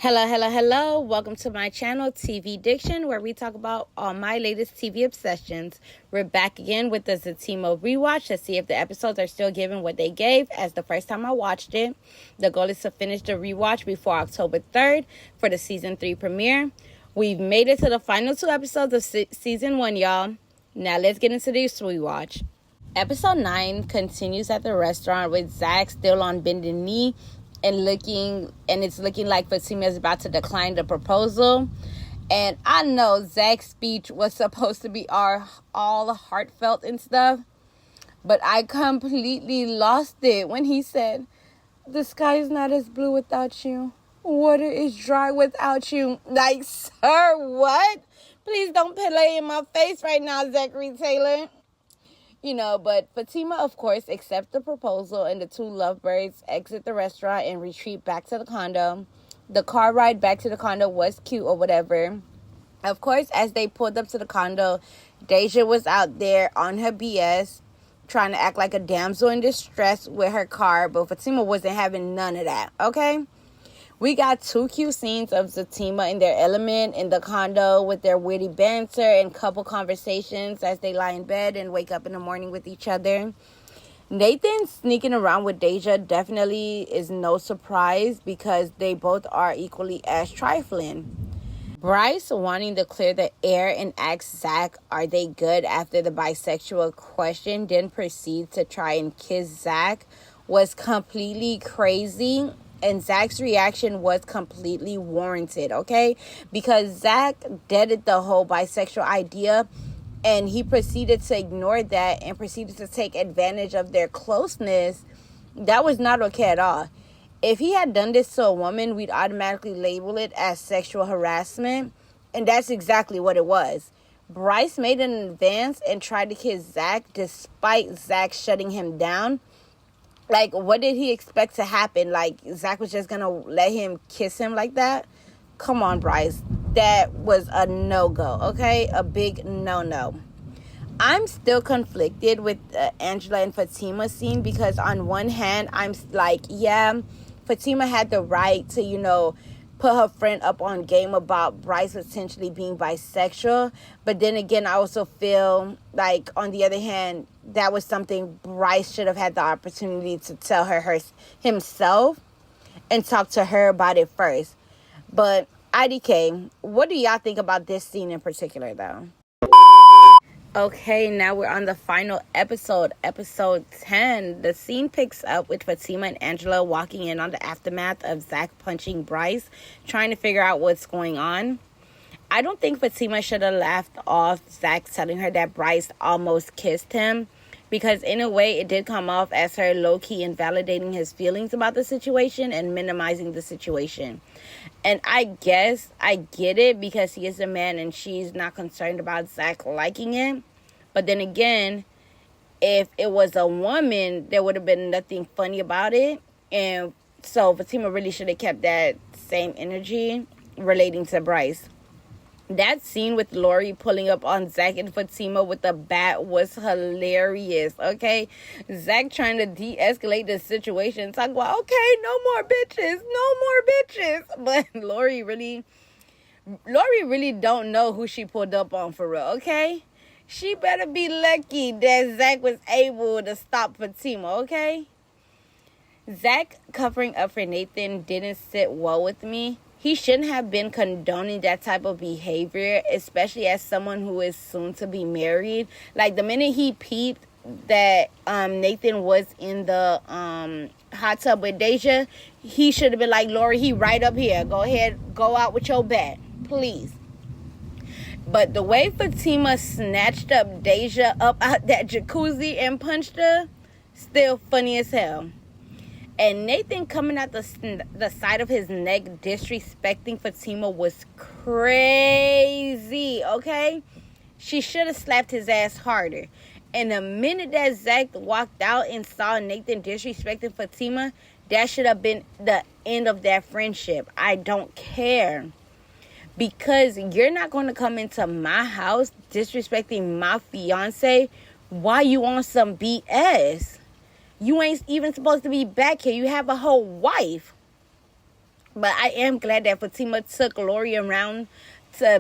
Hello. Welcome to my channel, TV-DICTION, where we talk about all my latest TV obsessions. We're back again with the Zatima rewatch to see if the episodes are still giving what they gave as the first time I watched it. The goal is to finish the rewatch before October 3rd for the season 3 premiere. We've made it to the final 2 episodes of season 1, y'all. Now let's get into this rewatch. Episode 9 continues at the restaurant with Zach still on bended knee and it's looking like Fatima is about to decline the proposal. And I know Zach's speech was supposed to be all heartfelt and stuff, but I completely lost it when he said, "The sky is not as blue without you. Water is dry without you." Like, sir, what? Please don't play in my face right now, Zachary Taylor. But Fatima, of course, accepts the proposal, and the two lovebirds exit the restaurant and retreat back to the condo. The car ride back to the condo was cute or whatever. Of course, as they pulled up to the condo, Deja was out there on her BS, trying to act like a damsel in distress with her car, but Fatima wasn't having none of that, okay? We got 2 cute scenes of Zatima in their element in the condo with their witty banter and couple conversations as they lie in bed and wake up in the morning with each other. Nathan sneaking around with Deja definitely is no surprise because they both are equally as trifling. Bryce wanting to clear the air and ask Zach, are they good after the bisexual question, then proceed to try and kiss Zach was completely crazy. And Zach's reaction was completely warranted, okay? Because Zach deaded the whole bisexual idea, and he proceeded to ignore that and proceeded to take advantage of their closeness. That was not okay at all. If he had done this to a woman, we'd automatically label it as sexual harassment, and that's exactly what it was. Bryce made an advance and tried to kiss Zach despite Zach shutting him down. Like, what did he expect to happen? Like, Zach was just going to let him kiss him like that? Come on, Bryce. That was a no-go, okay? A big no-no. I'm still conflicted with Angela and Fatima scene because on one hand, I'm like, yeah, Fatima had the right to, put her friend up on game about Bryce potentially being bisexual. But then again, I also feel like, on the other hand, that was something Bryce should have had the opportunity to tell her himself and talk to her about it first. But IDK, what do y'all think about this scene in particular, though? Okay, now we're on the final episode 10. The scene picks up with Fatima and Angela walking in on the aftermath of Zach punching Bryce, trying to figure out what's going on. I don't think Fatima should have laughed off Zach telling her that Bryce almost kissed him, because in a way it did come off as her low-key invalidating his feelings about the situation and minimizing the situation. And I guess I get it because he is a man and she's not concerned about Zach liking it. But then again, if it was a woman, there would have been nothing funny about it. And so Fatima really should have kept that same energy relating to Bryce. That scene with Lori pulling up on Zach and Fatima with the bat was hilarious, okay? Zach trying to de-escalate the situation, talking about, okay, no more bitches. But Lori really don't know who she pulled up on for real, okay? She better be lucky that Zach was able to stop Fatima, okay? Zach covering up for Nathan didn't sit well with me. He shouldn't have been condoning that type of behavior, especially as someone who is soon to be married. Like, the minute he peeped that Nathan was in the hot tub with Deja, he should have been like, Lori, he right up here. Go ahead, go out with your bat, please. But the way Fatima snatched up Deja up out that jacuzzi and punched her, still funny as hell. And Nathan coming out the side of his neck disrespecting Fatima was crazy, okay? She should have slapped his ass harder. And the minute that Zach walked out and saw Nathan disrespecting Fatima, that should have been the end of that friendship. I don't care. Because you're not going to come into my house disrespecting my fiance while you on some BS. You ain't even supposed to be back here. You have a whole wife. But I am glad that Fatima took Lori around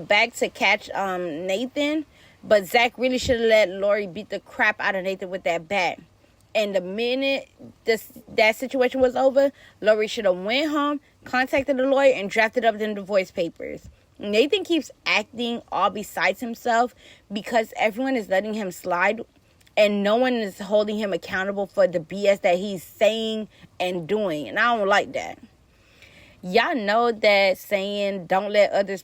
back to catch Nathan. But Zach really should have let Lori beat the crap out of Nathan with that bat. And the minute that situation was over, Lori should have went home, contacted the lawyer, and drafted up the divorce papers. Nathan keeps acting all besides himself because everyone is letting him slide and no one is holding him accountable for the BS that he's saying and doing. And I don't like that. Y'all know that saying don't let other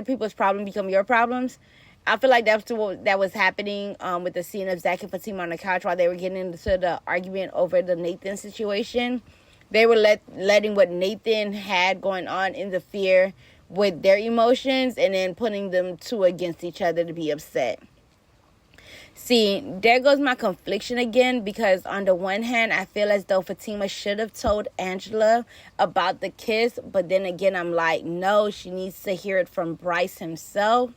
people's problems become your problems. I feel like that's what that was happening with the scene of Zach and Fatima on the couch while they were getting into the argument over the Nathan situation. They were letting what Nathan had going on interfere with their emotions and then putting them two against each other to be upset. See, there goes my confliction again, because on the one hand, I feel as though Fatima should have told Angela about the kiss, but then again, I'm like, no, she needs to hear it from Bryce himself.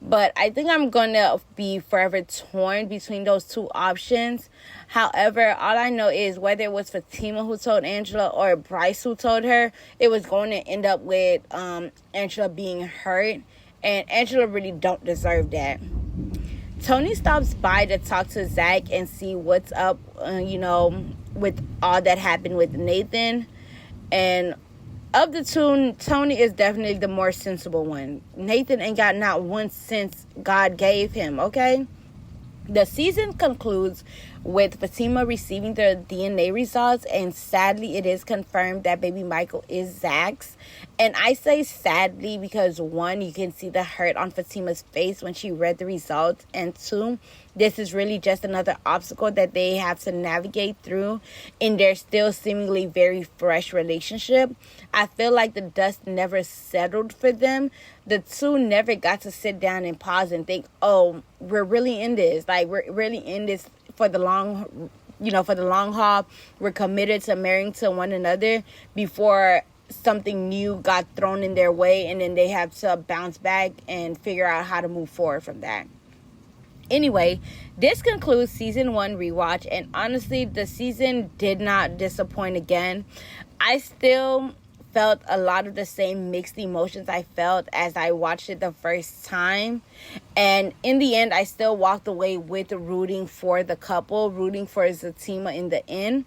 But I think I'm going to be forever torn between those two options. However, all I know is whether it was Fatima who told Angela or Bryce who told her, it was going to end up with Angela being hurt. And Angela really don't deserve that. Tony stops by to talk to Zach and see what's up, with all that happened with Nathan. And of the two, Tony is definitely the more sensible one. Nathan ain't got not one sense God gave him, okay? The season concludes with Fatima receiving the DNA results, and sadly it is confirmed that baby Michael is Zach's. And I say sadly because, one, you can see the hurt on Fatima's face when she read the results, and two, this is really just another obstacle that they have to navigate through in their still seemingly very fresh relationship. I feel like the dust never settled for them. The two never got to sit down and pause and think, oh, we're really in this. Like, we're really in this for the long haul. We're committed to marrying to one another before something new got thrown in their way, and then they have to bounce back and figure out how to move forward from that. Anyway, this concludes season 1 rewatch, and honestly, the season did not disappoint again. I still felt a lot of the same mixed emotions I felt as I watched it the first time, and in the end, I still walked away with rooting for the couple, rooting for Zatima in the end.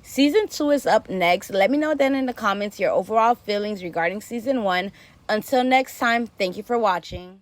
Season 2 is up next. Let me know then in the comments your overall feelings regarding season 1. Until next time, thank you for watching.